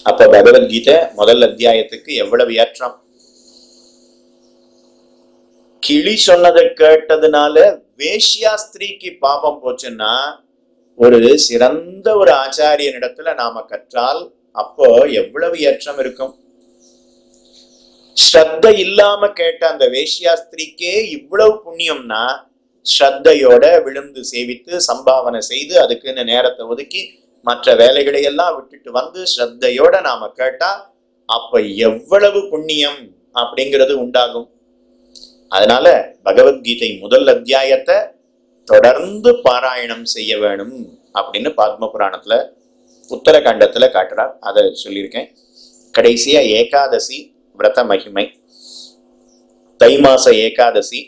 அப்ப பகவத்கீதை முதல் அத்தியாயத்துக்கு எவ்வளவு ஏற்றம். கிளி சொன்னதை கேட்டதுனால வேஷ்யா ஸ்திரீக்கு பாபம் போச்சுன்னா ஒரு சிறந்த ஒரு ஆச்சாரியனிடத்துல நாம கற்றால் அப்போ எவ்வளவு ஏற்றம் இருக்கும். ஸ்ரத்த இல்லாம கேட்ட அந்த வேஷ்யா ஸ்திரீக்கே இவ்வளவு புண்ணியம்னா ஸ்ரத்தையோட விழுந்து சேவித்து சம்பாவனை செய்து அதுக்குன்னு நேரத்தை ஒதுக்கி மற்ற வேலைகளை எல்லாம் விட்டுட்டு வந்து ஸ்ரத்தையோட நாம கேட்டா அப்ப எவ்வளவு புண்ணியம் அப்படிங்கிறது உண்டாகும். அதனால பகவத்கீதை முதல் அத்தியாயத்தை தொடர்ந்து பாராயணம் செய்ய வேணும் அப்படின்னு பத்ம புராணத்துல உத்தரகாண்டத்துல காட்டுறார். அதை சொல்லியிருக்கேன். கடைசியா ஏகாதசி விரத மகிமை. தை மாச ஏகாதசி,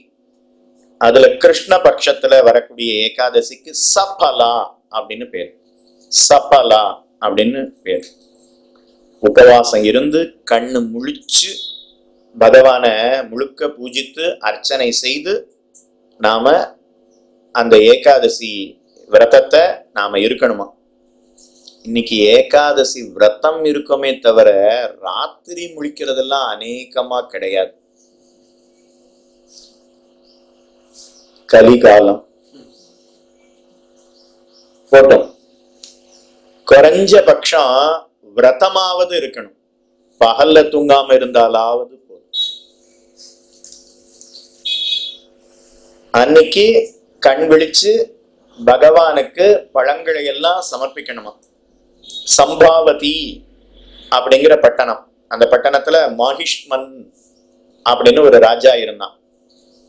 அதுல கிருஷ்ண பட்சத்துல வரக்கூடிய ஏகாதசிக்கு சபலா அப்படின்னு பேர். சபலா அப்படின்னு பேர். உபவாசம் இருந்து கண்ணு முழிச்சு பகவான முழுக்க பூஜித்து அர்ச்சனை செய்து நாம அந்த ஏகாதசி விரதத்தை நாம இருக்கணுமா. இன்னைக்கு ஏகாதசி விரதம் இருக்குமே தவிர ராத்திரி முழிக்கிறதெல்லாம் அநேகமா கிடையாது. கலிகாலம் போட்டோம். குறைஞ்ச பட்சம் விரதமாவது இருக்கணும். பகல்ல தூங்காம இருந்தாலாவது போதும். அன்னைக்கு கண் விழிச்சு பகவானுக்கு பழங்களை எல்லாம் சமர்ப்பிக்கணுமா. சம்பாவதி அப்படிங்கிற பட்டணம், அந்த பட்டணத்துல மாஹிஷ்மன் அப்படின்னு ஒரு ராஜா இருந்தான்.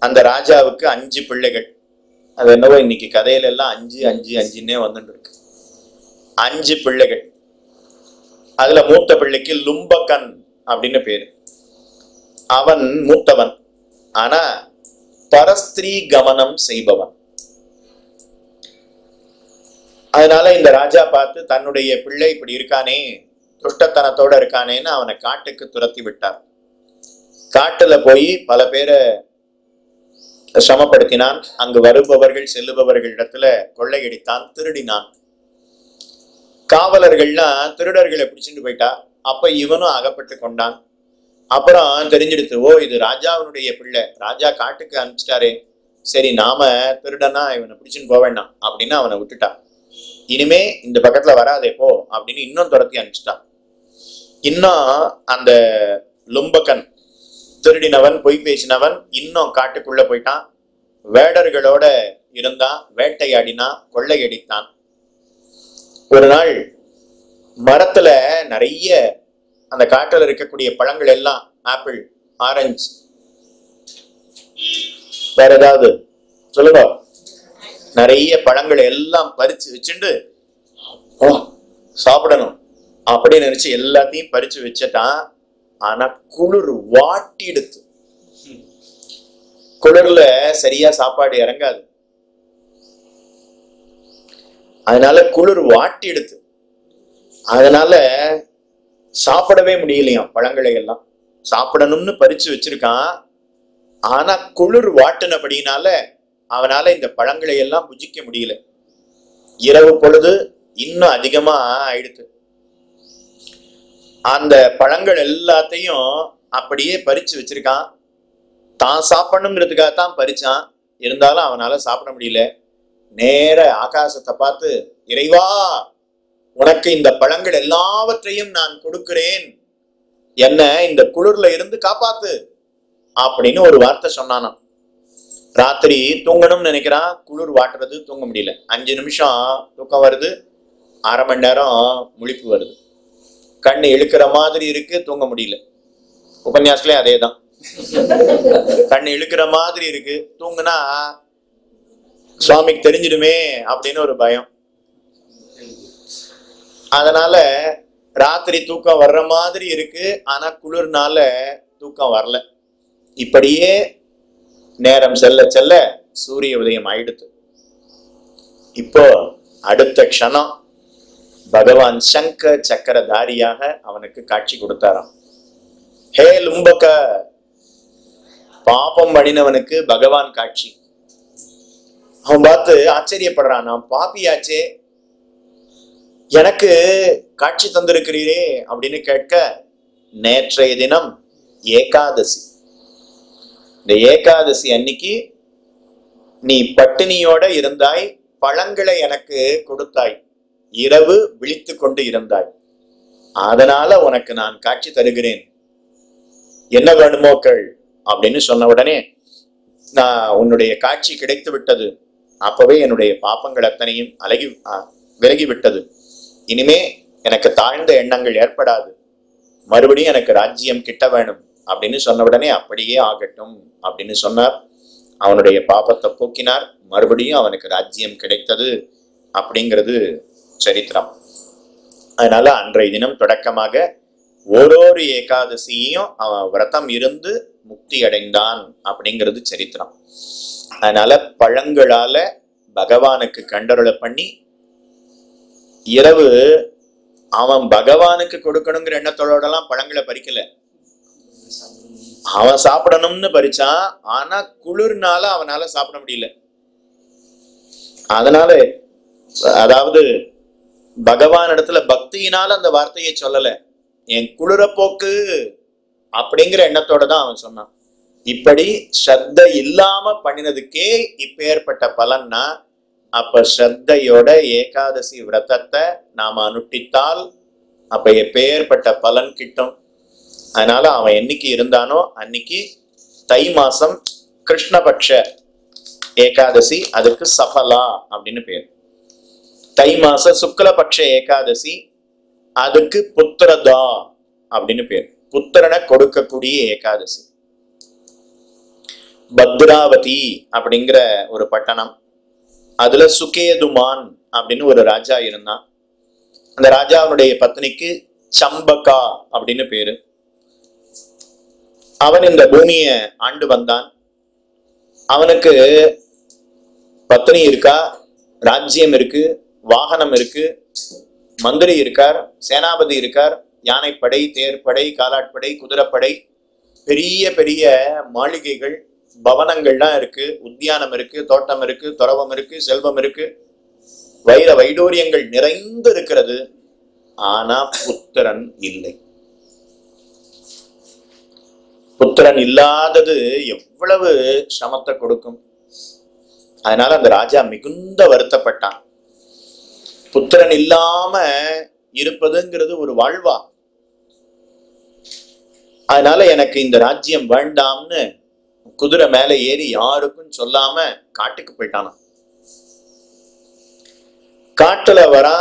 அந்த ராஜாவுக்கு 5 பிள்ளைகள். அது என்னவோ இன்னைக்கு கதையில எல்லாம் 5 5 5ன்னே வந்துட்டு இருக்கு. 5 பிள்ளைகள். அதுல மூத்த பிள்ளைக்கு லும்பகன் அப்படின்னு பேரு. அவன் மூத்தவன், ஆனா பரஸ்திரீ கமனம் செய்பவன். அதனால இந்த ராஜா பார்த்து தன்னுடைய பிள்ளை இப்படி இருக்கானே, துஷ்டத்தனத்தோட இருக்கானேன்னு அவனை காட்டுக்கு துரத்தி விட்டார். காட்டுல போய் பல பேரை சிரமப்படுத்தினான். அங்கு வருபவர்கள் செல்லுபவர்களிடத்துல கொள்ளையடித்தான், திருடினான். காவலர்கள்லாம் திருடர்களை பிடிச்சிட்டு போயிட்டா. அப்ப இவனும் அகப்பட்டு கொண்டான். அப்புறம் தெரிஞ்சிடுத்து, ஓ இது ராஜாவினுடைய பிள்ளை, ராஜா காட்டுக்கு அனுப்பிச்சிட்டாரே, சரி நாம திருடனா இவனை பிடிச்சுன்னு போக வேண்டாம் அப்படின்னு அவனை விட்டுட்டான். இனிமே இந்த பக்கத்துல வராதே போ அப்படின்னு இன்னும் துரத்தி அனுப்பிச்சிட்டான். இன்னும் அந்த லும்பகன் திருடினவன், பொய் பேசினவன் இன்னும் காட்டுக்குள்ள போயிட்டான். வேடர்களோட இருந்தான், வேட்டையாடினான், கொள்ளையடித்தான். ஒரு நாள் மரத்துல நிறைய அந்த காட்டுல இருக்கக்கூடிய பழங்கள் எல்லாம், ஆப்பிள், ஆரஞ்சு, வேற ஏதாவது சொல்லுங்க, நிறைய பழங்களை எல்லாம் பறிச்சு வச்சுட்டு சாப்பிடணும் அப்படின்னு நினைச்சு எல்லாத்தையும் பறிச்சு வச்சுட்டான். ஆனா குளிர் வாட்டி எடுத்து, குளிர்ல சரியா சாப்பாடு இறங்காது. அதனால குளிர் வாட்டி எடுத்து, அதனால சாப்பிடவே முடியலையாம். பழங்களை எல்லாம் சாப்பிடணும்னு பறிச்சு வச்சிருக்கான். ஆனா குளிர் வாட்டினபடினால அவனால இந்த பழங்களை எல்லாம் புஜிக்க முடியல. இரவு பொழுது இன்னும் அதிகமா ஆயிடுத்து. அந்த பழங்கள் எல்லாத்தையும் அப்படியே பறிச்சு வச்சிருக்கான். தான் சாப்பிடணுங்கிறதுக்காகத்தான் பறிச்சான். இருந்தாலும் அவனால சாப்பிட முடியல. நேர ஆகாசத்தை பார்த்து, இறைவா உனக்கு இந்த பழங்கள் எல்லாவற்றையும் நான் கொடுக்கிறேன், என்ன இந்த குளிர்ல இருந்து காப்பாத்து அப்படின்னு ஒரு வார்த்தை சொன்னானாம். ராத்திரி தூங்கணும்னு நினைக்கிறான், குளிர் வாட்டுறது, தூங்க முடியல. 5 நிமிஷம் தூக்கம் வருது, அரை மணி நேரம் முழிப்பு வருது, கண்ணு இழுக்கிற மாதிரி இருக்கு, தூங்க முடியல. உபன்யாசத்துலயும் அதேதான், கண்ணு இழுக்கிற மாதிரி இருக்கு, தூங்குனா சுவாமிக்கு தெரிஞ்சிடுமே அப்படின்னு ஒரு பயம். அதனால ராத்திரி தூக்கம் வர்ற மாதிரி இருக்கு, ஆனா குளிர்னால தூக்கம் வரல. இப்படியே நேரம் செல்ல செல்ல சூரிய உதயம் ஆயிடுத்து. இப்போ அடுத்த க்ஷணம் பகவான் சங்க சக்கரதாரியாக அவனுக்கு காட்சி கொடுத்தாராம். ஹே லும்பக, பாபம் பண்ணினவனுக்கு பகவான் காட்சி. அவன் பார்த்து ஆச்சரியப்படுறான், நான் பாப்பியாச்சே, எனக்கு காட்சி தந்திருக்கிறீரே அப்படின்னு கேட்க, நேற்றைய தினம் ஏகாதசி, இந்த ஏகாதசி அன்னைக்கு நீ பட்டினியோட இருந்தாய், பழங்களை எனக்கு கொடுத்தாய், இரவு விழித்து கொண்டு இருந்தாய், அதனால உனக்கு நான் காட்சி தருகிறேன், என்ன வேணுமோ கேள் அப்படின்னு சொன்ன உடனே, நான் உன்னுடைய காட்சி கிடைத்து விட்டது, அப்பவே என்னுடைய பாப்பங்கள் அத்தனையும் விலகி விட்டது, இனிமே எனக்கு தாழ்ந்த எண்ணங்கள் ஏற்படாது, மறுபடியும் எனக்கு ராஜ்யம் கிட்ட வேணும் அப்படின்னு சொன்ன உடனே, அப்படியே ஆகட்டும் அப்படின்னு சொன்னார். அவனுடைய பாபத்தை போக்கினார், மறுபடியும் அவனுக்கு ராஜ்யம் கிடைத்தது அப்படிங்கிறது சரித்திரம். அதனால அன்றைய தினம் தொடக்கமாக ஓரொரு ஏகாதசியையும் அவன் விரதம் இருந்து முக்தி அடைந்தான் அப்படிங்கிறது சரித்திரம். அதனால பழங்களால பகவானுக்கு கண்டருளை பண்ணி, இரவு அவன் பகவானுக்கு கொடுக்கணுங்கிற எண்ணத்தோடலாம் பழங்களை பறிக்கல, அவன் சாப்பிடணும்னு பறிச்சான். ஆனா குளிர்னால அவனால சாப்பிட முடியல. அதனால அதாவது பகவான் இடத்துல பக்தியினால அந்த வார்த்தையை சொல்லல, என் குளிரப்போக்கு அப்படிங்கிற எண்ணத்தோட தான் அவன் சொன்னான். இப்படி ஸ்ரத்த இல்லாம பண்ணினதுக்கே இப்பேற்பட்ட பலன்னா, அப்ப ஸ்ரத்தையோட ஏகாதசி விரதத்தை நாம அனுஷ்டித்தால் அப்ப எப்பேற்பட்ட பலன் கிட்டும். அதனால அவன் என்னைக்கு இருந்தானோ அன்னைக்கு தை மாசம் கிருஷ்ணபக்ஷ ஏகாதசி, அதுக்கு சஃபலா அப்படின்னு பேர். தை மாச சுக்லபக்ஷ ஏகாதசி, அதுக்கு புத்திரதா அப்படின்னு பேர், புத்திரனை கொடுக்கக்கூடிய ஏகாதசி. பத்ராவதி அப்படிங்கிற ஒரு பட்டணம், அதுல சுகேதுமான் அப்படின்னு ஒரு ராஜா இருந்தான். அந்த ராஜாவுடைய பத்னிக்கு சம்பகா அப்படின்னு பேரு. அவன் இந்த பூமியை ஆண்டு வந்தான். அவனுக்கு பத்னி இருக்கா, ராஜ்யம் இருக்கு, வாகனம் இருக்கு, மந்திரி இருக்கார், சேனாபதி இருக்கார், யானைப்படை, தேர்ப்படை, காலாட்படை, குதிரைப்படை, பெரிய பெரிய மாளிகைகள், பவனங்கள்லாம் இருக்கு, உத்தியானம் இருக்கு, தோட்டம் இருக்கு, துறவம் இருக்கு, செல்வம் இருக்கு, வைர வைடூரியங்கள் நிறைந்து இருக்கிறது. ஆனா புத்திரன் இல்லை. புத்திரன் இல்லாதது எவ்வளவு சிரமத்தை கொடுக்கும். அதனால அந்த ராஜா மிகுந்த வருத்தப்பட்டான். புத்திரன் இல்லாம இருப்பதுங்கிறது ஒரு வாழ்வா, அதனால எனக்கு இந்த ராஜ்யம் வேண்டாம்னு குதிரை மேல ஏறி யாருக்கும் சொல்லாம காட்டுக்கு போயிட்டானா. காட்டுல வரா,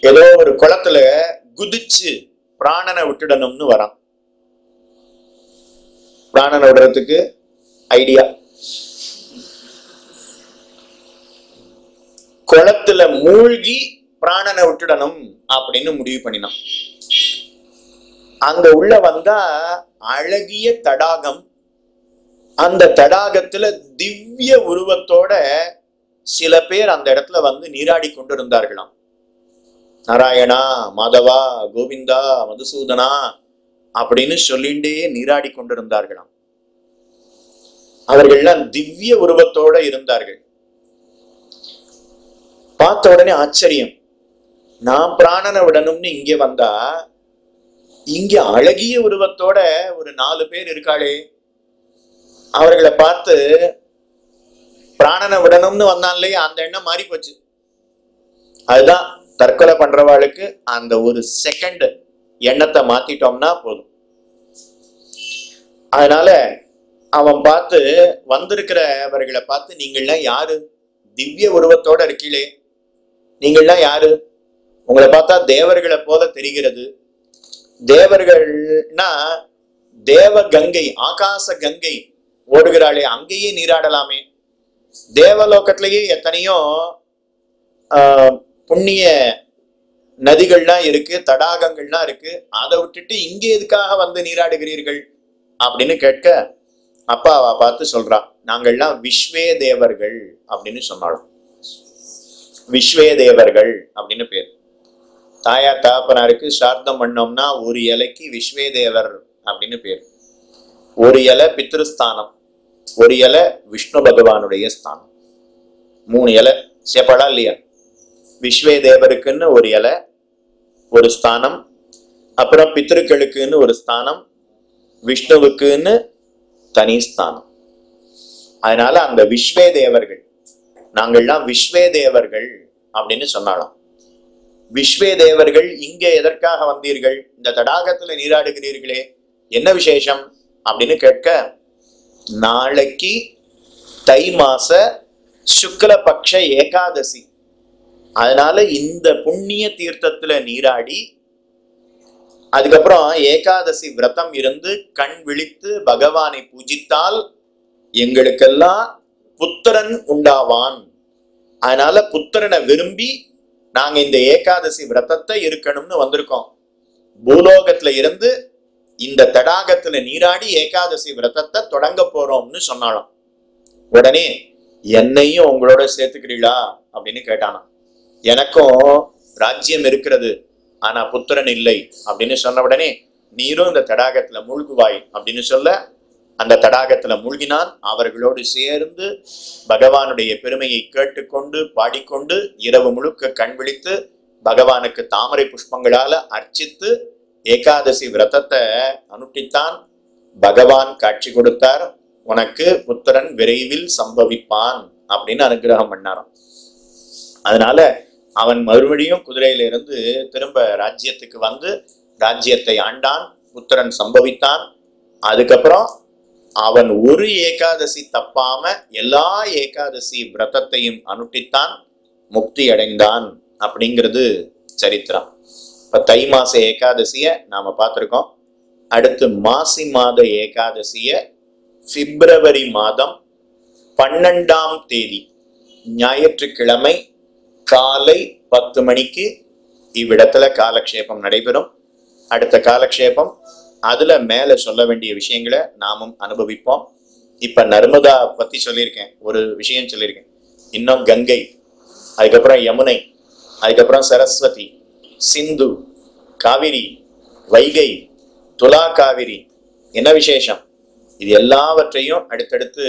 ஏதோ ஒரு குளத்துல குதிச்சு பிராணனை விட்டுடணும்னு வரான். பிராணனை விடுறதுக்கு ஐடியா, குளத்துல மூழ்கி பிராணனை விட்டுடணும் அப்படின்னு முடிவு பண்ணினான். அங்க உள்ள வந்தா அழகிய தடாகம், அந்த தடாகத்துல திவ்ய உருவத்தோட சில பேர் அந்த இடத்துல வந்து நீராடி கொண்டிருந்தார்களாம். நாராயணா, மாதவா, கோவிந்தா, மதுசூதனா அப்படின்னு சொல்லிண்டே நீராடி கொண்டிருந்தார்களாம். அவர்கள்லாம் திவ்ய உருவத்தோட இருந்தார்கள். பார்த்த உடனே ஆச்சரியம், நான் பிராணனை விடணும்னு இங்க வந்தா இங்க அழகிய உருவத்தோட ஒரு 4 பேர் இருக்காளே, அவர்களை பார்த்து பிராணனை விடணும்னு வந்தான்லே அந்த எண்ணம் மாறி போச்சு. அதுதான் தற்கொலை பண்றவாளுக்கு அந்த ஒரு செகண்ட் எண்ணத்தை மாத்திட்டோம்னா போதும். அதனால அவன் பார்த்து வந்திருக்கிறவர்களை பார்த்து, நீங்கள்லாம் யாரு, திவ்ய உருவத்தோட இருக்கீங்களே, நீங்கள்லாம் யாரு, உங்களை பார்த்தா தேவர்களை போல தெரிகிறது. தேவர்கள்னா தேவ கங்கை, ஆகாச கங்கை ஓடுகிறாளே, அங்கேயே நீராடலாமே. தேவலோகத்திலேயே எத்தனையோ புண்ணிய நதிகள்லாம் இருக்கு, தடாகங்கள்லாம் இருக்கு, அதை விட்டுட்டு இங்கே எதுக்காக வந்து நீராடுகிறீர்கள் அப்படின்னு கேட்க, அப்பாவை பார்த்து சொல்றா, நாங்கள்லாம் விஸ்வே தேவர்கள் அப்படின்னு சொன்னாலும். விஸ்வே தேவர்கள் அப்படின்னு பேர். தாயார் தகப்பனாருக்கு சார்த்தம் பண்ணோம்னா ஒரு இலைக்கு விஸ்வே தேவர் அப்படின்னு பேர். ஒரு இலை பித்ருஸ்தானம், ஒரு இலை விஷ்ணு பகவானுடைய ஸ்தானம், 3 இலை சேப்படா இல்லையா? விஸ்வே தேவருக்குன்னு ஒரு இலை, ஒரு ஸ்தானம், அப்புறம் பித்ருக்களுக்குன்னு ஒரு ஸ்தானம், விஷ்ணுவுக்குன்னு தனி ஸ்தானம். அதனால அந்த விஸ்வே தேவர்கள், நாங்கள்லாம் விஸ்வே தேவர்கள் அப்படின்னு சொன்னாலும், விஸ்வே தேவர்கள் இங்க எதற்காக வந்தீர்கள், இந்த தடாகத்துல நீராடுகிறீர்களே என்ன விசேஷம் அப்படின்னு கேட்க, நாளைக்கு தை மாச சுக்லபக்ஷ ஏகாதசி, அதனால இந்த புண்ணிய தீர்த்தத்துல நீராடி அதுக்கப்புறம் ஏகாதசி விரதம் இருந்து கண் விழித்து பகவானை பூஜித்தால் எங்களுக்கெல்லாம் புத்திரன் உண்டாவான். அதனால புத்திரனை விரும்பி நாங்க இந்த ஏகாதசி விரதத்தை இருக்கணும்னு வந்திருக்கோம். பூலோகத்துல இருந்து இந்த தடாகத்துல நீராடி ஏகாதசி விரதத்தை தொடங்க போறோம்னு சொன்னாலும், உடனே என்னையும் உங்களோட சேர்த்துக்கிறீங்களா அப்படின்னு கேட்டானா. எனக்கும் ராஜ்யம் இருக்கிறது, ஆனா புத்திரன் இல்லை அப்படின்னு சொன்ன உடனே, நீரும் இந்த தடாகத்துல மூழ்குவாய் அப்படின்னு சொல்ல, அந்த தடாகத்துல மூழ்கினான். அவர்களோடு சேர்ந்து பகவானுடைய பெருமையை கேட்டுக்கொண்டு பாடிக்கொண்டு இரவு முழுக்க கண் விழித்து பகவானுக்கு தாமரை புஷ்பங்களால அர்ச்சித்து ஏகாதசி விரதத்தை அனுஷ்டித்தான். பகவான் காட்சி கொடுத்தார், உனக்கு புத்திரன் விரைவில் சம்பவிப்பான் அப்படின்னு அனுகிரகம் பண்ணாராம். அதனால அவன் மறுபடியும் குதிரையில இருந்து திரும்ப ராஜ்யத்துக்கு வந்து ராஜ்யத்தை ஆண்டான், புத்திரன் சம்பவித்தான். அதுக்கப்புறம் அவன் ஒரு ஏகாதசி தப்பாம எல்லா ஏகாதசி விரதத்தையும் அனுஷ்டித்தான், முக்தி அடைந்தான் அப்படிங்கிறது சரித்திரம். இப்ப தை மாச ஏகாதசிய நாம பார்த்திருக்கோம். அடுத்து மாசி மாத ஏகாதசிய பிப்ரவரி மாதம் 12ஆம் தேதி ஞாயிற்றுக்கிழமை காலை 10 மணிக்கு இவ்விடத்துல காலக்ஷேபம் நடைபெறும். அடுத்த காலக்ஷேபம் அதுல மேல சொல்ல வேண்டிய விஷயங்களை நாமும் அனுபவிப்போம். இப்ப நர்மதா பத்தி சொல்லியிருக்கேன், ஒரு விஷயம் சொல்லியிருக்கேன். இன்னும் கங்கை, அதுக்கப்புறம் யமுனை, அதுக்கப்புறம் சரஸ்வதி, சிந்து, காவிரி, வைகை, துலா காவிரி, என்ன விசேஷம், இது எல்லாவற்றையும் அடுத்தடுத்து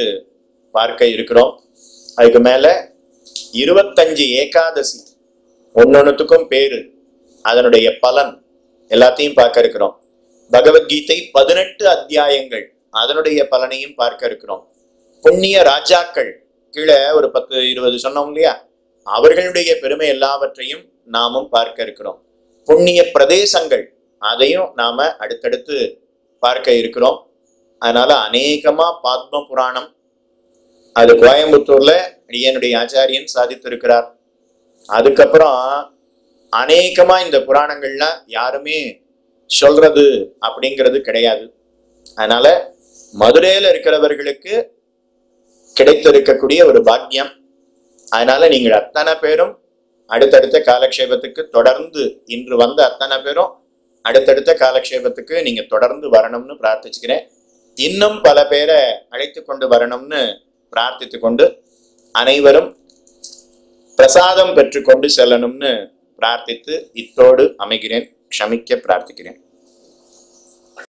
பார்க்க இருக்கிறோம். அதுக்கு மேல 25 ஏகாதசி, ஒன்னொன்னுத்துக்கும் பேரு, அதனுடைய பலன் எல்லாத்தையும் பார்க்க இருக்கிறோம். பகவத்கீதை 18 அத்தியாயங்கள், அதனுடைய பலனையும் பார்க்க இருக்கிறோம். புண்ணிய ராஜாக்கள், கீழே ஒரு 10-20 சொன்னோம் இல்லையா, அவர்களுடைய பெருமை எல்லாவற்றையும் நாமும் பார்க்க இருக்கிறோம். புண்ணிய பிரதேசங்கள், அதையும் நாம அடுத்தடுத்து பார்க்க இருக்கிறோம். அதனால அநேகமா பாத்ம புராணம், அது கோயம்புத்தூர்ல என்னுடைய ஆச்சாரியன் சாதித்திருக்கிறார். அதுக்கப்புறம் அநேகமா இந்த புராணங்கள்லாம் யாருமே சொல்றது அப்படிங்கிறது கிடையாது. அதனால மதுரையில இருக்கிறவர்களுக்கு கிடைத்திருக்கக்கூடிய ஒரு பாக்கியம். அதனால நீங்கள் அத்தனை பேரும் அடுத்தடுத்த காலக்ஷேபத்துக்கு தொடர்ந்து, இன்று வந்த அத்தனை பேரும் அடுத்தடுத்த காலக்ஷேபத்துக்கு நீங்க தொடர்ந்து வரணும்னு பிரார்த்திச்சுக்கிறேன். இன்னும் பல பேரை அழைத்து கொண்டு வரணும்னு பிரார்த்தித்து கொண்டு அனைவரும் பிரசாதம் பெற்றுக்கொண்டு செல்லணும்னு பிரார்த்தித்து இத்தோடு அமைகிறேன். க்ஷமிக்க பிரார்த்திக்கிறேன்.